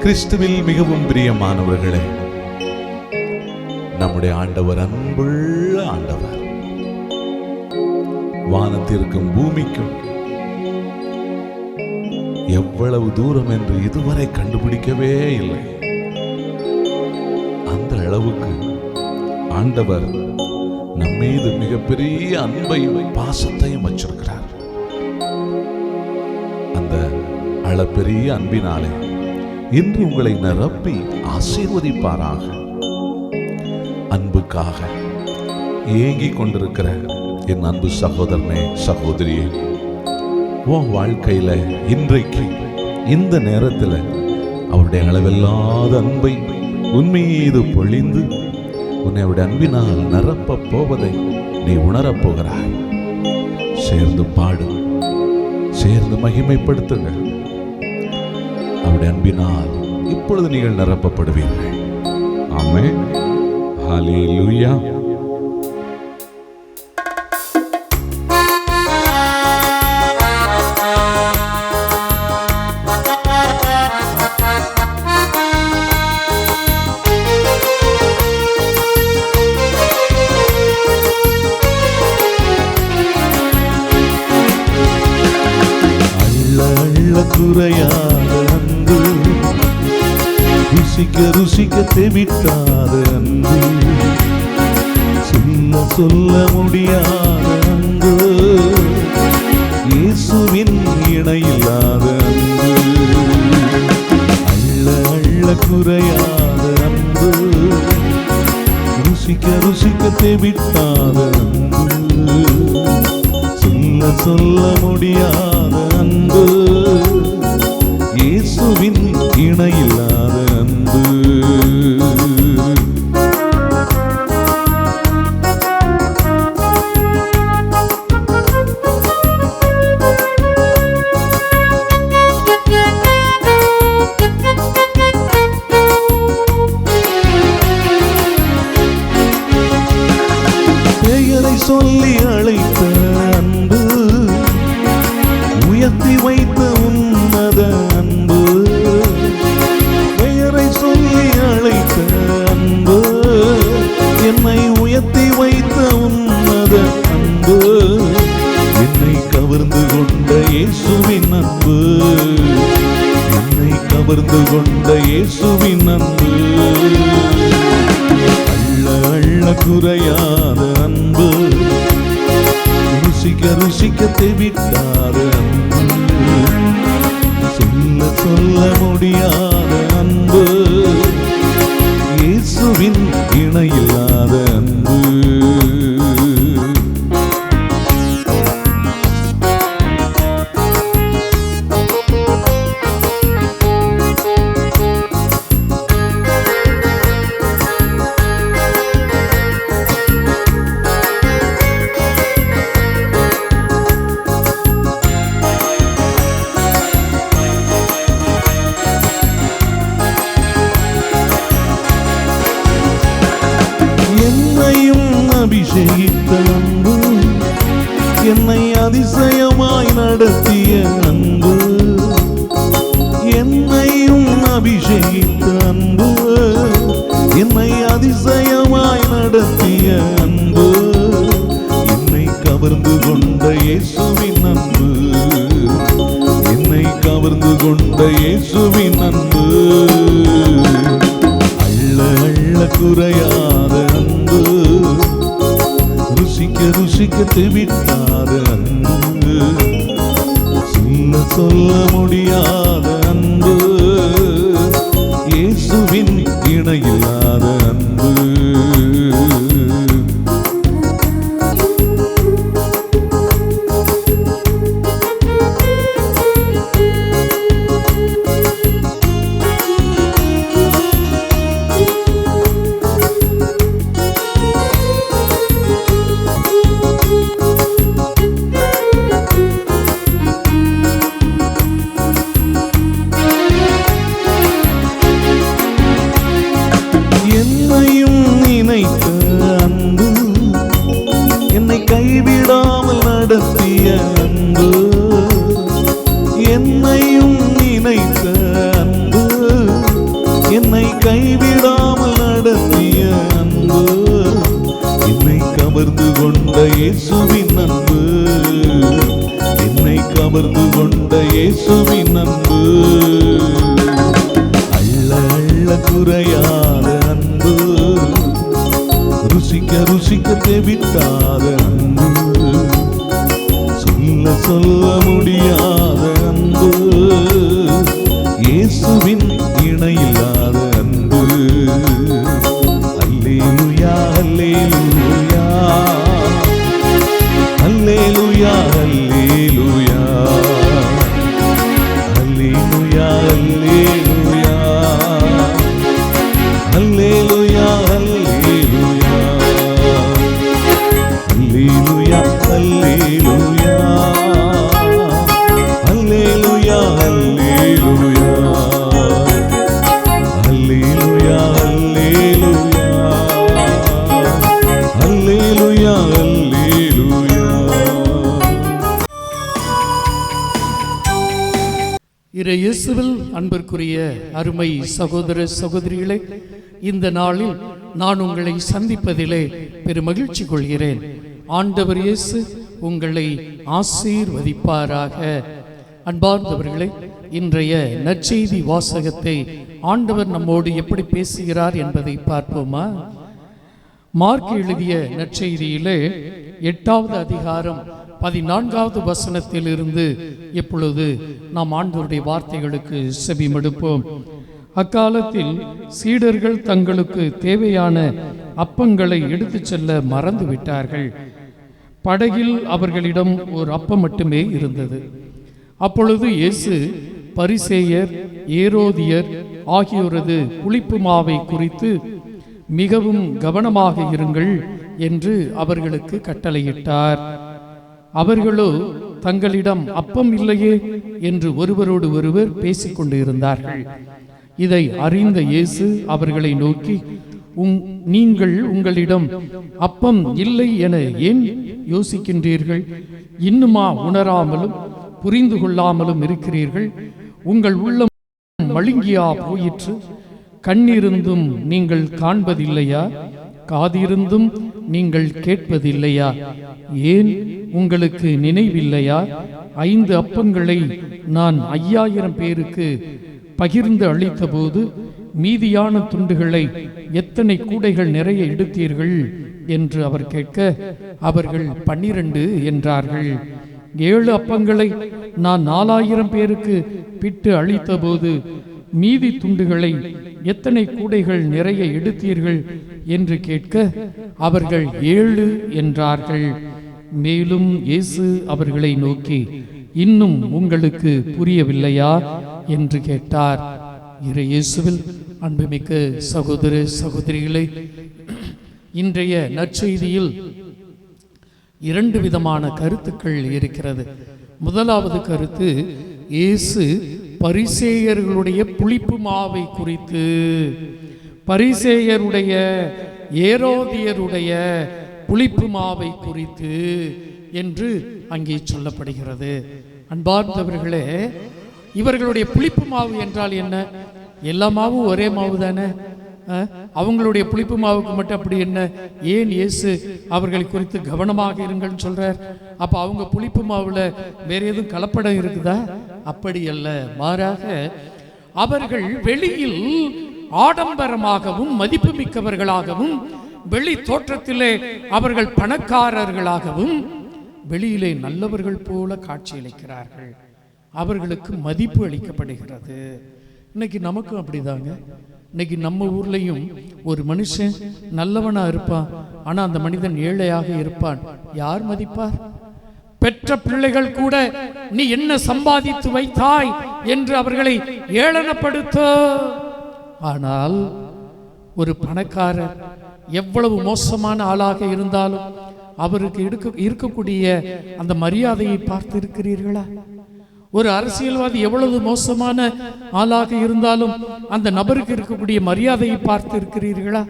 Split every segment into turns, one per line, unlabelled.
கிறிஸ்துவில் மிகவும் பிரியமானவர்களே, நம்முடைய ஆண்டவர் அன்புள்ள ஆண்டவர். வானத்திற்கும் பூமிக்கும் எவ்வளவு தூரம் என்று இதுவரை கண்டுபிடிக்கவே இல்லை. அந்த அளவுக்கு ஆண்டவர் நம்மீது மிகப்பெரிய அன்பையும் பாசத்தையும் வச்சிருக்கிறார். அந்த அளப்பெரிய அன்பினாலே இன்று உங்களை நிரப்பி ஆசீர்வதிப்பாராக. அன்புக்காக ஏங்கிக் கொண்டிருக்கிற என் அன்பு சகோதரனே, சகோதரியே, உன் வாழ்க்கையில இன்றைக்கு இந்த நேரத்தில் அவருடைய அளவில்லாத அன்பை உன்மீது பொழிந்து உன்னை அவருடைய அன்பினால் நிரப்ப போவதை நீ உணரப்போகிறாய். சேர்ந்து பாடு, சேர்ந்து மகிமைப்படுத்துங்க. அவருடைய அன்பினால் இப்பொழுது நீங்கள் நிரப்பப்படுவீர்கள். ஆமென். ஹல்லேலூயா. குறையாத அன்பு, ருசிக்க ருசிக்க தெவிட்டாத அன்பு, சொல்ல சொல்ல முடியாத அன்பு, இயேசுவின் இணையில்லாத அன்பு. அள்ள அள்ள குறையாத அன்பு, ருசிக்க ருசிக்க தெவிட்டாத அன்பு, சொல்ல சொல்ல முடியாத அன்பு, இயேசுவின் இணையில்லாத அன்பு. பெயரை சொல்லி அழைத்த அன்பு, உயர்த்தி வைத்த உன்னத அன்பு, பெயரை சொல்லி அழைத்த அன்பு, என்னை உயர்த்தி வைத்த உன்னத அன்பு, என்னை கவர்ந்து கொண்ட இயேசுவின் அன்பு, என்னை கவர்ந்து கொண்ட இயேசுவின் அன்பு. அள்ள அள்ள குறையாத அன்பு, ருசிக்க ருசிக்க தெவிட்டாத அன்பு, சொல்ல சொல்ல முடியாத அன்பு, இயேசுவின் இணையில்லாத அன்பு. அபிஷேகித்த அன்பு, என்னை அதிசயமாய் நடத்திய அன்பு, என்னையும் அபிஷேகித்த அன்பு, என்னை அதிசயமாய் நடத்திய அன்பு, என்னை கவர்ந்து கொண்ட இயேசுவின் அன்பு, என்னை கவர்ந்து கொண்ட இயேசுவின் அன்பு. அள்ள அள்ள குறையாத அன்பு, ருசிக்க ருசிக்க தெவிட்டாத அன்பு, சொல்ல சொல்ல முடியாத அன்பு, இயேசுவின் இணையில்லாத அன்பு. அமர்ந்து கொண்ட இயேசுவின் அன்பு, அள்ள அள்ள குறையாத அன்பு, ருசிக்க ருசிக்க தெவிட்டாத அன்பு, சொல்ல சொல்ல முடியாத அன்பு, இயேசுவின் இணையில்லாத அன்பு. அல்லேலூயா அல்லேலூயா அல்லேலூயா அல்லேலூயா அல்லேலூயா அல்லேலூயா அல்லேலூயா அல்லேலூயா அல்லேலூயா அல்லேலூயா அல்லேலூயா அல்லேலூயா அல்லேலூயா அல்லேலூயா அல்லேலூயா.
இயேசுவில் அன்பிற்குரிய அருமை சகோதர சகோதரிகளே, இந்த நாளில் நான் உங்களை சந்திப்பதிலே பெருமகிழ்ச்சி கொள்கிறேன். ஆண்டவர் இயேசு உங்களை ஆசீர்வதிப்பாராக. அன்பார்ந்தவர்களே, இன்றைய நற்செய்தி வாசகத்தை ஆண்டவர் நம்மோடு எப்படி பேசுகிறார் என்பதை பார்ப்போமா? மார்க் எழுதிய நற்செய்தியிலே 8வது அதிகாரம் 14வது வசனத்தில் இருந்து இப்பொழுது நாம் ஆண்டவருடைய வார்த்தைகளுக்கு செவிமடுப்போம். அக்காலத்தில் சீடர்கள் தங்களுக்கு தேவையான அப்பங்களை எடுத்துச் செல்ல மறந்து விட்டார்கள். படகில் அவர்களிடம் ஒரு அப்பம் மட்டுமே இருந்தது. அப்பொழுது இயேசு பரிசேயர், ஏரோதியர் ஆகியோரது புளிப்பு மாவை குறித்து மிகவும் கவனமாக இருங்கள் என்று அவர்களுக்கு கட்டளையிட்டார். அவர்களோ தங்களிடம் அப்பம் இல்லையே என்று ஒருவரோடு ஒருவர் பேசிக்கொண்டு இருந்தார்கள். இதை அறிந்த இயேசு அவர்களை நோக்கி, நீங்கள் உங்களிடம் அப்பம் இல்லை என ஏன் யோசிக்கின்றீர்கள்? இன்னுமா உணராமலும் புரிந்து கொள்ளாமலும் இருக்கிறீர்கள்? உங்கள் உள்ளம் மழுங்கியா போயிற்று? கண்ணிருந்தும் நீங்கள் காண்பதில்லையா? காதிருந்தும் நீங்கள் கேட்பதில்லையா? ஏன் உங்களுக்கு நினைவில்லையா? 5 அப்பங்களை நான் 5000 பேருக்கு பகிர்ந்து அளித்த போது மீதியான துண்டுகளை எத்தனை கூடைகள் நிறைய எடுத்தீர்கள் என்று அவர் கேட்க, அவர்கள் 12 என்றார்கள். 7 அப்பங்களை நான் 4000 பேருக்கு பிட்டு அளித்த போது மீதி துண்டுகளை எத்தனை கூடைகள் நிறைய எடுத்தீர்கள் என்று கேட்க, அவர்கள் 7 என்றார்கள். மேலும் இயேசு அவர்களை நோக்கி, இன்னும் உங்களுக்கு புரியவில்லையா என்று கேட்டார். இயேசுவில் அன்புமிக்க சகோதர சகோதரிகளே, இன்றைய நற்செய்தியில் 2 விதமான கருத்துக்கள் இருக்கிறது. முதலாவது கருத்து, இயேசு பரிசேயர்களுடைய புளிப்பு மாவை குறித்து, பரிசேயருடைய ஏரோதியருடைய புளிப்பு மாவை குறித்து என்று அங்கே சொல்லப்படுகிறது. அன்பார்ந்தவர்களே, இவர்களுடைய புளிப்பு மாவு என்றால் என்ன? எல்லா மாவும் ஒரே மாவு தானே. அவங்களுடைய புளிப்பு மாவுக்கு மட்டும் அப்படி என்ன? ஏன் இயேசு அவர்களை குறித்து கவனமாக இருங்கள்னு சொல்றார்? அப்ப அவங்க புளிப்பு மாவுல வேற எதுவும் கலப்படம் இருக்குதா? அப்படி அல்ல. மாறாக அவர்கள் வெளியில் ஆடம்பரமாகவும் மதிப்பு மிக்கவர்களாகவும், வெளி தோற்றத்திலே அவர்கள் பணக்காரர்களாகவும், வெளியிலே நல்லவர்கள் போல காட்சியளிக்கிறார்கள். அவர்களுக்கு மதிப்பு அளிக்கப்படுகிறது. இன்னைக்கு நமக்கும் அப்படிதாங்க. இன்னைக்கு நம்ம ஊர்லயும் ஒரு மனுஷன் நல்லவனா இருப்பான், ஆனா அந்த மனிதன் ஏழையாக இருப்பான். யார் மதிப்பார்? பெற்ற பிள்ளைகள் கூட நீ என்ன சம்பாதித்து வைத்தாய் என்று அவர்களை ஏளனப்படுத்த. ஆனால் ஒரு பணக்காரர் எவ்வளவு மோசமான ஆளாக இருந்தாலும் அவருக்கு இருக்கக்கூடிய அந்த மரியாதையை பார்த்து இருக்கிறீர்களா? ஒரு அரசியல்வாதி எவ்வளவு மோசமான ஆளாக இருந்தாலும் அந்த நபருக்கு இருக்கக்கூடிய மரியாதையை பார்த்து இருக்கிறீர்களா?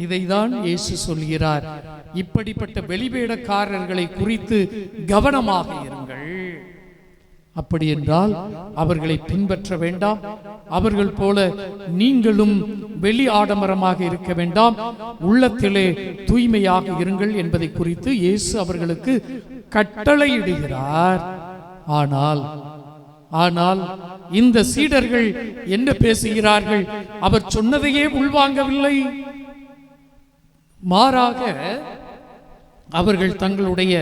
இதைதான் இயேசு சொல்கிறார். இப்படிப்பட்ட வெளிவேடக்காரர்களை குறித்து கவனமாக இருங்கள். அப்படி என்றால் அவர்களை பின்பற்ற வேண்டாம். அவர்கள் போல நீங்களும் வெளி ஆடம்பரமாக இருக்க வேண்டாம். உள்ளத்திலே தூய்மையாக இருங்கள் என்பதை குறித்து இயேசு அவர்களுக்கு கட்டளையிடுகிறார். ஆனால் இந்த சீடர்கள் என்ன பேசுகிறார்கள்? அவர் சொன்னதையே உள்வாங்கவில்லை. மாறாக அவர்கள் தங்களுடைய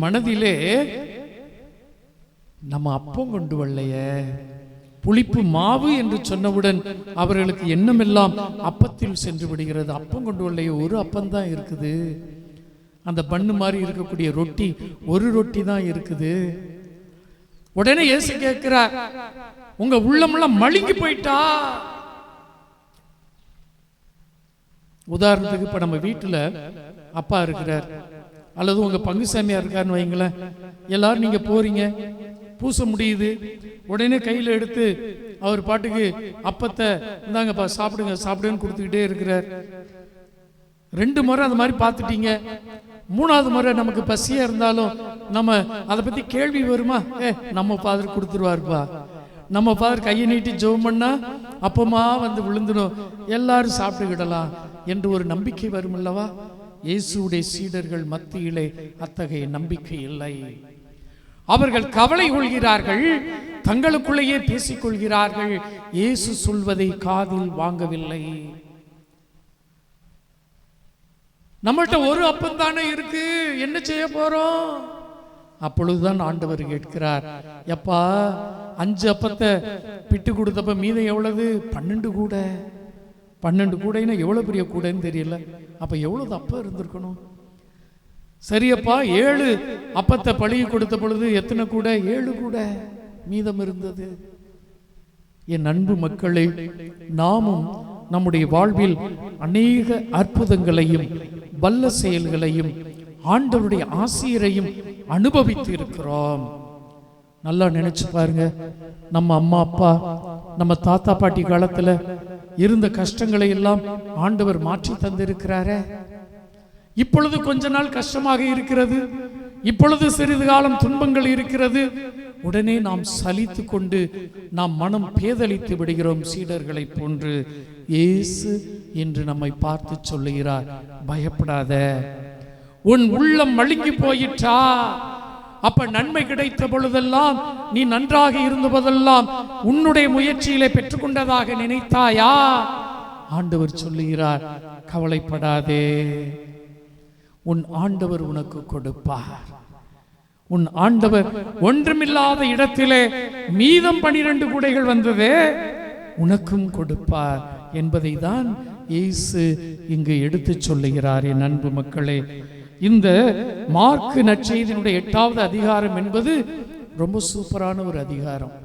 மனதிலே, நம்ம அப்பம் கொண்டு வரலையே, புளிப்பு மாவு என்று சொன்னவுடன் அவர்களுக்கு எண்ணமெல்லாம் அப்பத்தில் சென்று விடுகிறது. அப்பம் கொண்டு வரலையே, ஒரு அப்பந்தான் இருக்குது, அந்த பண்ணு மாதிரி இருக்கக்கூடிய ரொட்டி ஒரு ரொட்டி தான் இருக்குது. உடனே இயேசு கேட்கிறார், உங்க உள்ளமெல்லாம் மழுங்கி போயிட்டா? உதாரணத்துக்கு இப்ப நம்ம வீட்டுல அப்பா இருக்கிறார் அல்லது உங்க பங்கு சாமியா இருக்காருன்னு வைங்களேன். எல்லாரும் நீங்க போறீங்க, பூச முடியுது, உடனே கையில எடுத்து அவர் பாட்டுக்கு அப்பத்தை இந்தாங்கப்பா சாப்பிடுங்க சாப்பிடுன்னு கொடுத்துக்கிட்டே இருக்கிறார். 2 முறை அந்த மாதிரி பார்த்துட்டீங்க. 3வது முறை நமக்கு பசியா இருந்தாலும் நம்ம அதை பத்தி கேள்வி வருமா? நம்ம ஃபாதர் கொடுத்துருவாருப்பா, நம்ம ஃபாதர் கையை நீட்டி ஜெபம் பண்ணா அப்பமா வந்து விழுந்துடும், எல்லாரும் சாப்பிட்டுக்கிடலாம் என்று ஒரு நம்பிக்கை வரும் அல்லவா? இயேசுடைய சீடர்கள் மத்தியிலே அத்தகைய நம்பிக்கை இல்லை. அவர்கள் கவலை கொள்கிறார்கள், தங்களுக்குள்ளேயே பேசிக்கொள்கிறார்கள், இயேசு சொல்வதை காதில் வாங்கவில்லை. நம்மகிட்ட ஒரு அப்பம் தானே இருக்கு, என்ன செய்ய போறோம்? அப்பொழுதுதான் ஆண்டவர் கேட்கிறார், எப்பா 5 அப்பத்தை பிட்டு கொடுத்தப்ப மீதம் எவ்வளவு? 12 கூட. 12 கூடைன்னா எவ்வளவு பெரிய கூடைன்னு தெரியல, அப்ப எவ்வளவு அப்பம் இருந்திருக்கணும்? சரியப்பா 7 அப்பத்தை பழகி கொடுத்த பொழுது எத்தனை கூட? 7 கூட மீதம் இருந்தது. என் அன்பு மக்களே, நாமும் நம்முடைய வாழ்வில் அநேக அற்புதங்களையும் வல்ல செயல்களையும் ஆண்டவருடைய ஆசீரையும் அனுபவித்து இருக்கிறோம். நல்லா நினைச்சு பாருங்க, நம்ம அம்மா அப்பா நம்ம தாத்தா பாட்டி காலத்துல இருந்த கஷ்டங்களை எல்லாம் ஆண்டவர் மாற்றி தந்திருக்கிறாரே. இப்பொழுது கொஞ்ச நாள் கஷ்டமாக இருக்கிறது, இப்பொழுது சிறிது காலம் துன்பங்கள் இருக்கிறது, உடனே நாம் சலித்து கொண்டு நாம் மனம் பேதலித்து விடுகிறோம். சீடர்களை போன்று இயேசு என்று நம்மை பார்த்து சொல்லுகிறார், பயப்படாத, உன் உள்ளம் மழுங்கி போயிற்றா? அப்ப நன்மை கிடைத்த பொழுதெல்லாம், நீ நன்றாக இருந்த போதெல்லாம் உன்னுடைய முயற்சியிலே பெற்றுக்கொண்டதாக நினைத்தாயா? ஆண்டவர் சொல்லுகிறார், கவலைப்படாதே, உன் ஆண்டவர் உனக்கு கொடுப்பார். உன் ஆண்டவர் ஒன்றுமில்லாத இடத்திலே மீதம் 12 கூடைகள் வந்ததே, உனக்கும் கொடுப்பார் என்பதை தான் இயேசு இங்கு எடுத்து சொல்லுகிறார். என் அன்பு மக்களே, இந்த மார்க்கு நற்செய்தியினுடைய 8வது அதிகாரம் என்பது ரொம்ப சூப்பரான ஒரு அதிகாரம்.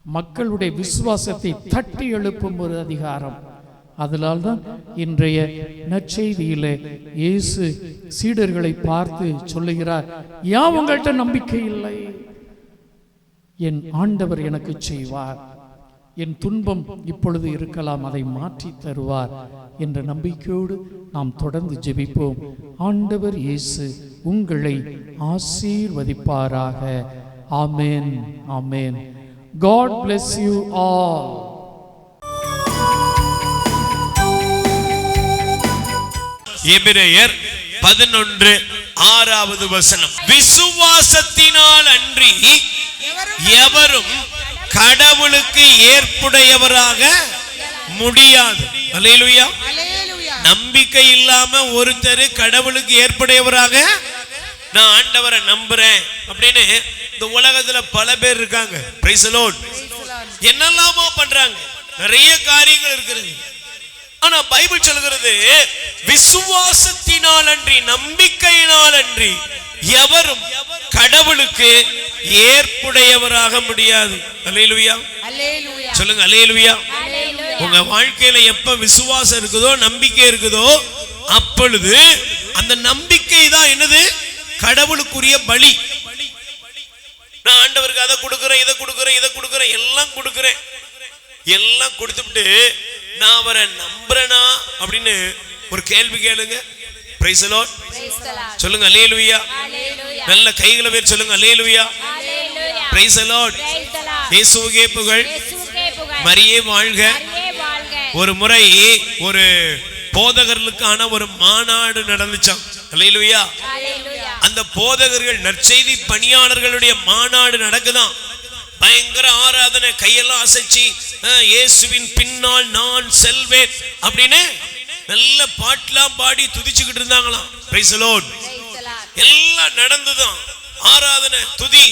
மக்களுடைய விசுவாசத்தை தட்டி எழுப்பும் ஒரு அதிகாரம். அதனால்தான் இன்றைய நற்செய்தியிலே இயேசு சீடர்களை பார்த்து சொல்லுகிறார், ஏன் உங்கள்கிட்ட நம்பிக்கை இல்லை? என் ஆண்டவர் எனக்கு செய்வார், என் துன்பம் இப்பொழுது இருக்கலாம், அதை மாற்றி தருவார் என்ற நம்பிக்கையோடு நாம் தொடர்ந்து ஜெபிப்போம். ஆண்டவர் இயேசு உங்களை ஆசீர்வதிப்பாராக. ஆமென், ஆமென். God bless you all.
எபிரேயர் 11:6 வசனம், விசுவாசத்தினால் அன்றி எவரும் கடவுளுக்கு ஏற்புடையவராக முடியாது. அல்லேலூயா. நம்பிக்கை இல்லாம ஒருத்தர் கடவுளுக்கு ஏற்புடையவராக, நான் ஆண்டவரை நம்புறேன் அப்படின்னு இந்த உலகத்துல பல பேர் இருக்காங்க. Praise the Lord. என்னெல்லாமோ பண்றாங்க, நிறைய காரியங்கள் இருக்கிறது. ஆனா பைபிள் சொல்கிறது, விசுவாசத்தினால் அன்றி, நம்பிக்கையினால் அன்றி எவரும் கடவுளுக்கு ஏற்புடையவராக முடியாது. அல்லேலூயா. சொல்லுங்க அல்லேலூயா. உங்க வாழ்க்கையில எப்ப விசுவாசம் இருக்குதோ, நம்பிக்கை இருக்குதோ, அப்பொழுது அந்த நம்பிக்கை தான் என்னது? கடவுளுக்குரிய பலி. நான் ஆண்டவருக்கு அதை கொடுக்கிறேன், இதை கொடுக்கிறேன், இதை கொடுக்கிறேன், எல்லாம் கொடுக்கிறேன், எல்லாம் கொடுத்துட்டு நான் அவரை நம்புறேனா அப்படின்னு ஒரு கேள்வி கேளுங்க. Praise the Lord. சொல்லுங்க அல்லேலூயா. நல்ல கைகளை பேர் சொல்லுங்க அல்லேலூயா. Praise the Lord. இயேசுவுக்கே புகழ், மரியே வாழ்க. ஒரு முறை ஒரு போதகர்களுக்கான ஒரு மாநாடு நடந்துச்சாம். அல்லேலூயா. அந்த போதகர்கள் நற்செய்தி பணியாளர்களுடைய மாநாடு நடக்குதான். பயங்கர ஆராதனை, கையெல்லாம் அசைச்சு இயேசுவின் பின்னால் நான் செல்வேன் அப்படின்னு நல்ல பாட்டெல்லாம் பாடி துதிச்சுக்கிட்டு இருந்தாங்களாம். Praise the Lord. எல்லாம் நடந்துதான், ஆராதனை துதி.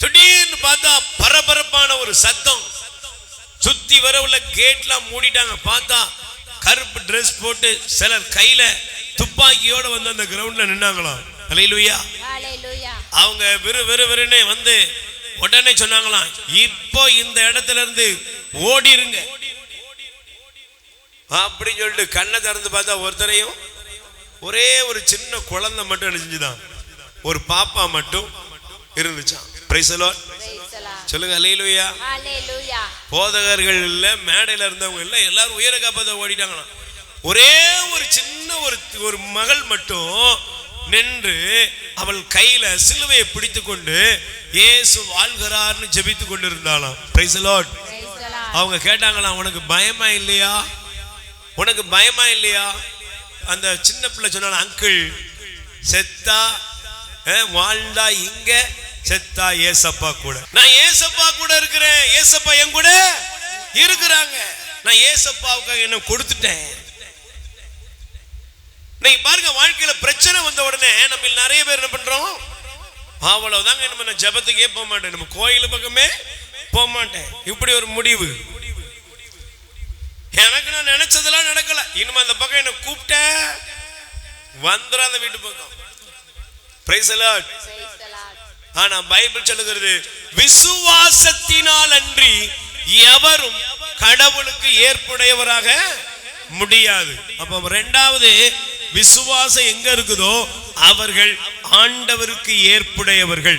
திடீர்னு பார்த்தா பரபரப்பான ஒரு சத்தம். சுத்தி வர உள்ள கேட்லாம் மூடிட்டாங்க. பார்த்தா கருப்பு டிரெஸ் போட்டு சிலர் கையில துப்பாக்கியோட வந்து அந்த கிரவுண்ட்ல நின்னாங்களாம். அல்லேலூயா. அவங்க விறுவிறுன்னு வந்து உடனே சொன்னாங்களாம், இப்போ இந்த இடத்துல இருந்து ஓடிருங்க அப்படின்னு சொல்லிட்டு கண்ணை திறந்து பார்த்தா ஒருத்தரையும் ஒரே ஒரு சின்ன குழந்தை மட்டும் நினைச்சுதான், ஒரு பாப்பா மட்டும் இருந்துச்சான். Praise the Lord. சொல்லுங்க அல்லேலூயா. போதகர்கள் இல்ல, மேடையில இருந்தவங்க இல்ல, எல்லாரும் உயிரை காப்பாத்த ஓடிட்டாங்களாம். ஒரே ஒரு சின்ன ஒரு மகள் மட்டும் நின்று அவள் கையில சிலுவையை பிடித்து கொண்டு இயேசு வாழ்கிறார்னு ஜெபித்து கொண்டு இருந்தாளாம். Praise the Lord. அவங்க கேட்டாங்களாம், உனக்கு பயமா இல்லையா, உனக்கு பயமா இல்லையா? அந்த சின்ன பிள்ளை சொன்னாலும், அங்கிள் செத்தா வாழ்ந்தா இங்க, செத்தா ஏசப்பா கூட. நான் ஏசப்பா கூட இருக்கிறேன், ஏசப்பா என் கூட இருக்கிறாங்க, நான் ஏசப்பாவுக்காக என்ன கொடுத்துட்டேன். நீங்க பாருங்க, வாழ்க்கையில பிரச்சனை வந்த உடனே நம்ம நிறைய பேர் என்ன பண்றோம், அவ்வளவுதாங்க, நம்ம ஜெபத்துக்கே போக மாட்டேன், நம்ம கோயில் பக்கமே போக மாட்டேன், இப்படி ஒரு முடிவு. எனக்கு நான் நினைச்சதெல்லாம் நடக்கல, இனிமே அந்த பக்கம் என்ன கூப்பிட்ட வந்துடாத வீட்டு பக்கம். Praise the Lord. ஆனா பைபிள் சொல்லுகிறது, விசுவாசத்தினால் அன்றி எவரும் கடவுளுக்கு ஏற்புடையவராக முடியாது. அப்ப இரண்டாவது, விசுவாசம் எங்க இருக்குதோ அவர்கள் ஆண்டவருக்கு ஏற்புடையவர்கள்.